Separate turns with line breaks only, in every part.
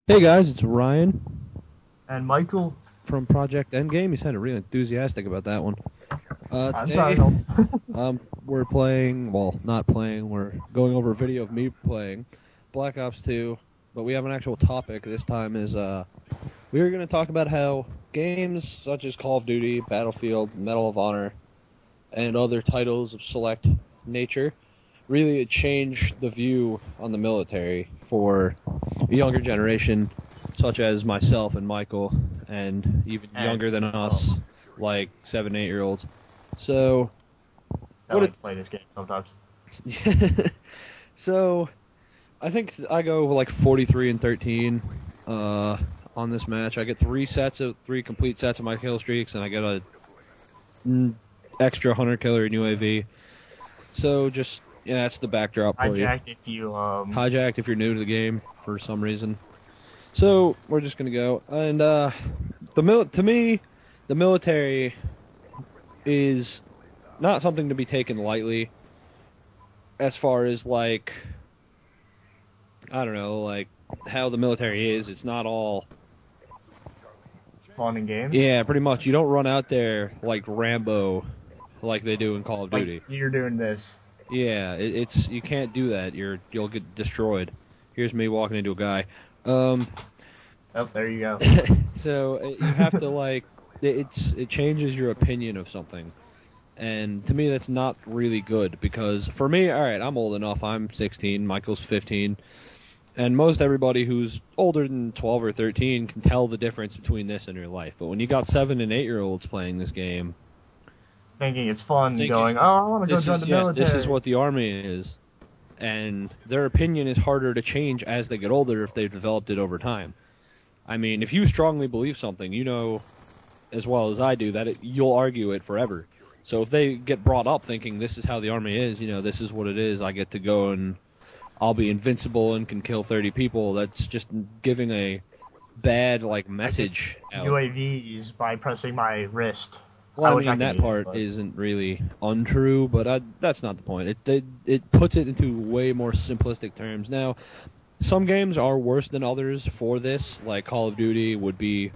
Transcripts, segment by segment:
Hey guys, it's Ryan
And Michael,
from Project Endgame. You sounded really enthusiastic about that one.
I'm sorry.
Today, we're playing, well, not playing, we're going over a video of me playing Black Ops 2, but we have an actual topic this time is, we are going to talk about how games such as Call of Duty, Battlefield, Medal of Honor, and other titles of select nature really changed the view on the military for a younger generation, such as myself and Michael, and even younger than us, like 7, 8-year-olds. So,
I like to play this game sometimes.
so I think I go like 43-13 on this match. I get three complete sets of my kill streaks, and I get a extra hunter killer in UAV. So just that's the backdrop for you. Hijacked if you're new to the game for some reason. So we're just gonna go, and to me, the military is not something to be taken lightly. As far as like, I don't know, like how the military is, it's not all
fun and games.
Yeah, pretty much. You don't run out there like Rambo, like they do in Call of Duty.
You're doing this.
Yeah, it's you can't do that. You'll get destroyed. Here's me walking into a guy.
Oh, there you go.
So you have to like it changes your opinion of something, and to me that's not really good because for me, all right, I'm old enough. I'm 16. Michael's 15, and most everybody who's older than 12 or 13 can tell the difference between this and your life. But when you got 7 and 8-year-olds playing this game,
thinking it's fun, going, oh, I want to go join the military.
This is what the Army is. And their opinion is harder to change as they get older if they've developed it over time. I mean, if you strongly believe something, you know as well as I do that you'll argue it forever. So if they get brought up thinking this is how the Army is, this is what it is, I get to go and I'll be invincible and can kill 30 people, that's just giving a bad message out.
UAVs by pressing my wrist.
Well, I mean, that part isn't really untrue, but that's not the point. It puts it into way more simplistic terms. Now, some games are worse than others for this, like Call of Duty would be...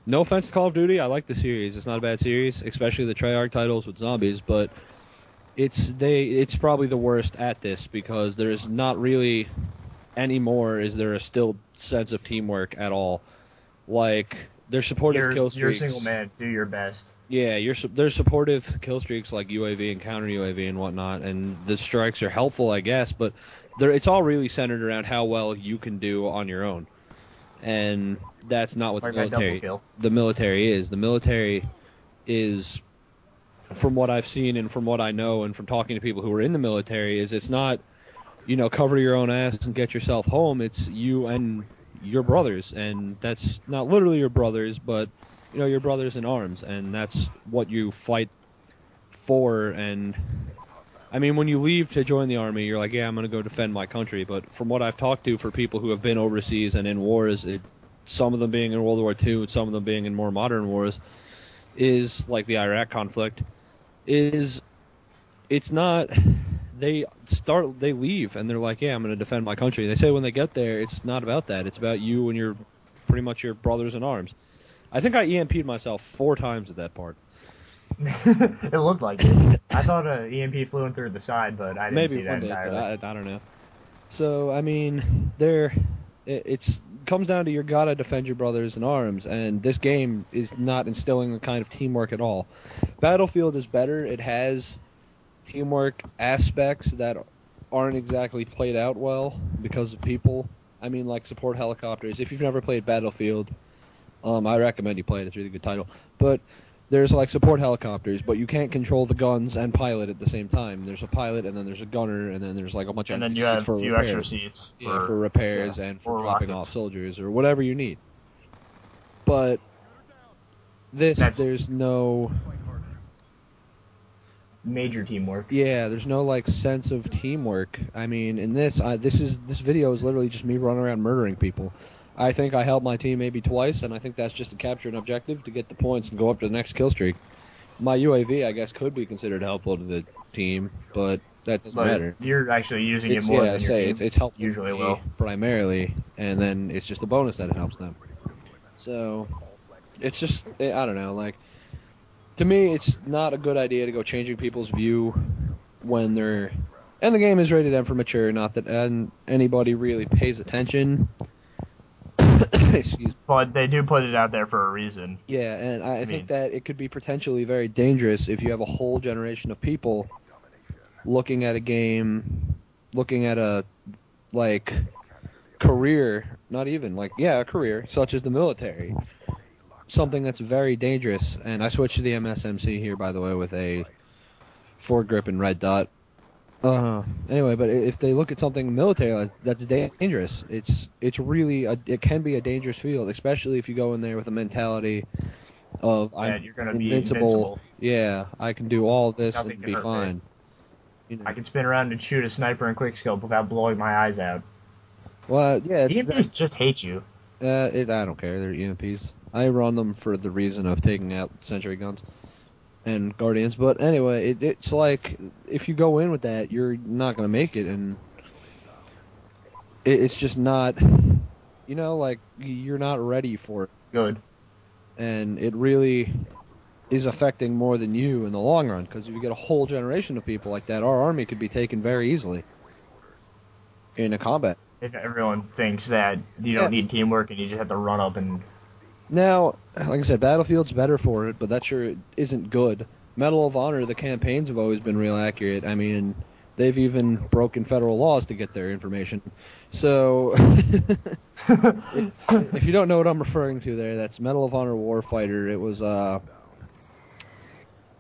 No offense to Call of Duty, I like the series. It's not a bad series, especially the Treyarch titles with zombies, but it's probably the worst at this because there's not really anymore is there a still sense of teamwork at all. Like, there's supportive kill streaks.
You're a single man, do your best.
Yeah, there's supportive kill streaks like UAV and counter UAV and whatnot, and the strikes are helpful, I guess, but it's all really centered around how well you can do on your own. And that's not what the military is. The military is, from what I've seen and from what I know and from talking to people who are in the military, is it's not, cover your own ass and get yourself home. It's you and your brothers, and that's not literally your brothers, but your brothers in arms, and that's what you fight for. And I mean, when you leave to join the Army, you're like, yeah, I'm going to go defend my country. But from what I've talked to for people who have been overseas and in wars, some of them being in World War II and some of them being in more modern wars, is like the Iraq conflict, it's not... They leave, and they're like, yeah, I'm going to defend my country. They say when they get there, it's not about that. It's about you and pretty much your brothers in arms. I think I EMP'd myself 4 times at that part.
It looked like it. I thought an EMP flew in through the side, but I didn't see that entirely.
But I don't know. So, I mean, it comes down to you gotta defend your brothers in arms, and this game is not instilling the kind of teamwork at all. Battlefield is better. It has teamwork aspects that aren't exactly played out well because of people. I mean, like support helicopters. If you've never played Battlefield, I recommend you play it. It's a really good title. But there's like support helicopters, but you can't control the guns and pilot at the same time. There's a pilot, and then there's a gunner, and then there's like a bunch of
seats for repairs. And then you have a few extra seats.
For repairs and for dropping off soldiers or whatever you need. But there's no...
major teamwork.
Yeah, there's no like sense of teamwork. I mean, in this video is literally just me running around murdering people. I think I helped my team maybe twice, and I think that's just to capture an objective to get the points and go up to the next kill streak. My UAV, I guess, could be considered helpful to the team, but that doesn't
but
matter.
you're actually using it more than your team
it's helpful
usually
to me
will.
primarily, and then it's just a bonus that it helps them. So it's just, I don't know, like, to me, it's not a good idea to go changing people's view when they're, and the game is rated M for mature, not that anybody really pays attention. Excuse me.
But they do put it out there for a reason.
Yeah, and I think that it could be potentially very dangerous if you have a whole generation of people looking at a game, looking at a, like, career, not even, like, yeah, a career, such as the military. Something that's very dangerous. And I switched to the MSMC here, by the way, with a foregrip and red dot. Anyway, but if they look at something military that's dangerous, it's really it can be a dangerous field, especially if you go in there with a mentality of
You're gonna
be
be invincible.
Yeah, I can do all this
Nothing
and
can
be
hurt me.
fine. You know.
I can spin around and shoot a sniper and quickscope without blowing my eyes out.
Well, yeah,
EMPs just hate you.
I don't care. They're EMPs. I run them for the reason of taking out sentry guns and guardians. But anyway, it's like if you go in with that, you're not going to make it, and it's just not, like you're not ready for it.
Good.
And it really is affecting more than you in the long run, because if you get a whole generation of people like that, our army could be taken very easily in a combat.
If everyone thinks that you don't need teamwork and you just have to run up and...
Now, like I said, Battlefield's better for it, but that sure isn't good. Medal of Honor, the campaigns have always been real accurate. I mean, they've even broken federal laws to get their information. So, if you don't know what I'm referring to there, that's Medal of Honor Warfighter. It was, I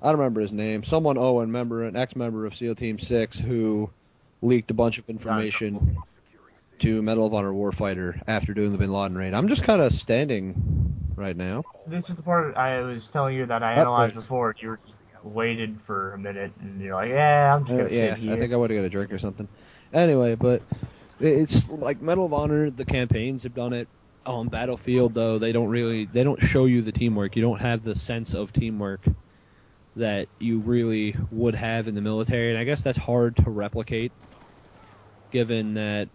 don't remember his name. Someone Owen, an ex-member of SEAL Team 6, who leaked a bunch of information to Medal of Honor Warfighter after doing the Bin Laden raid. I'm just kind of standing right now.
This is the part I was telling you that I analyzed before. You were just waited for a minute, and you're like, yeah, I'm just going to sit here.
I think I would have got a drink or something. Anyway, but it's like Medal of Honor, the campaigns have done it. On Battlefield, though, they don't show you the teamwork. You don't have the sense of teamwork that you really would have in the military, and I guess that's hard to replicate, given that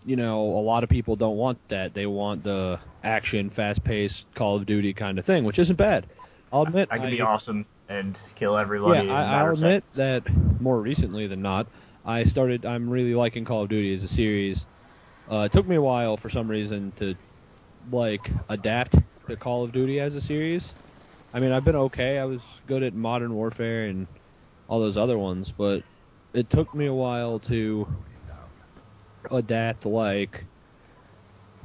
a lot of people don't want that. They want the action, fast-paced Call of Duty kind of thing, which isn't bad. I'll admit
I can be awesome and kill everybody.
Yeah, I'll admit that more recently than not, I'm really liking Call of Duty as a series. It took me a while for some reason to adapt to Call of Duty as a series. I mean, I've been okay. I was good at Modern Warfare and all those other ones, but it took me a while to adapt,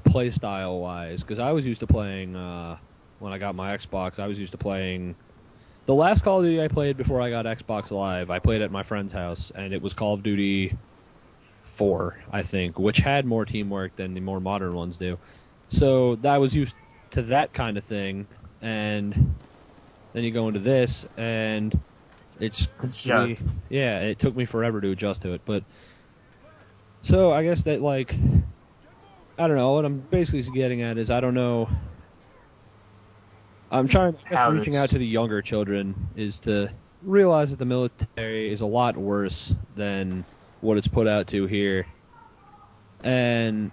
play style wise, because I was used to playing when I got my Xbox. I was used to playing the last Call of Duty I played before I got Xbox Live. I played at my friend's house, and it was Call of Duty 4, I think, which had more teamwork than the more modern ones do. So I was used to that kind of thing, and then you go into this, and it took me forever to adjust to it, but. So I guess that, I don't know, what I'm basically getting at is I don't know. I'm reaching out to the younger children is to realize that the military is a lot worse than what it's put out to here. And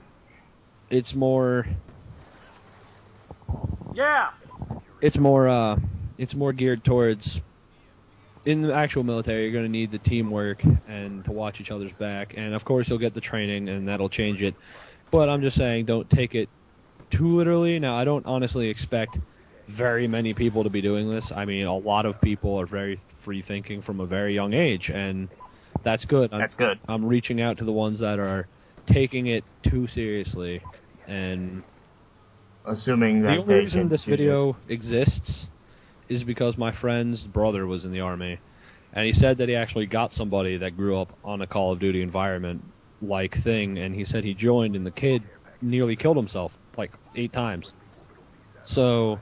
it's more...
Yeah!
It's more geared towards... In the actual military, you're going to need the teamwork and to watch each other's back. And, of course, you'll get the training, and that'll change it. But I'm just saying, don't take it too literally. Now, I don't honestly expect very many people to be doing this. I mean, a lot of people are very free-thinking from a very young age, and that's good.
That's good.
I'm reaching out to the ones that are taking it too seriously. And
assuming that
the only reason this video exists is because my friend's brother was in the Army, and he said that he actually got somebody that grew up on a Call of Duty environment-like thing, and he said he joined, and the kid nearly killed himself, 8 times. So,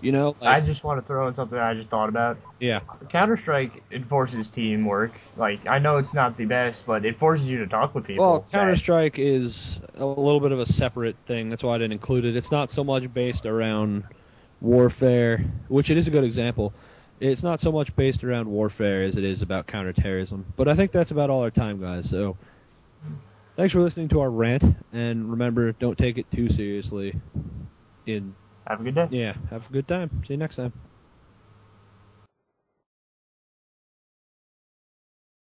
I just want to throw in something I just thought about.
Yeah.
Counter-Strike enforces teamwork. I know it's not the best, but it forces you to talk with people.
Well, Counter-Strike is a little bit of a separate thing. That's why I didn't include it. It's not so much based around warfare, which it is a good example, It's not so much based around warfare as it is about counterterrorism. But I think that's about all our time, guys. So thanks for listening to our rant, and remember, don't take it too seriously.
Have a good day.
Yeah, have a good time. See you next time.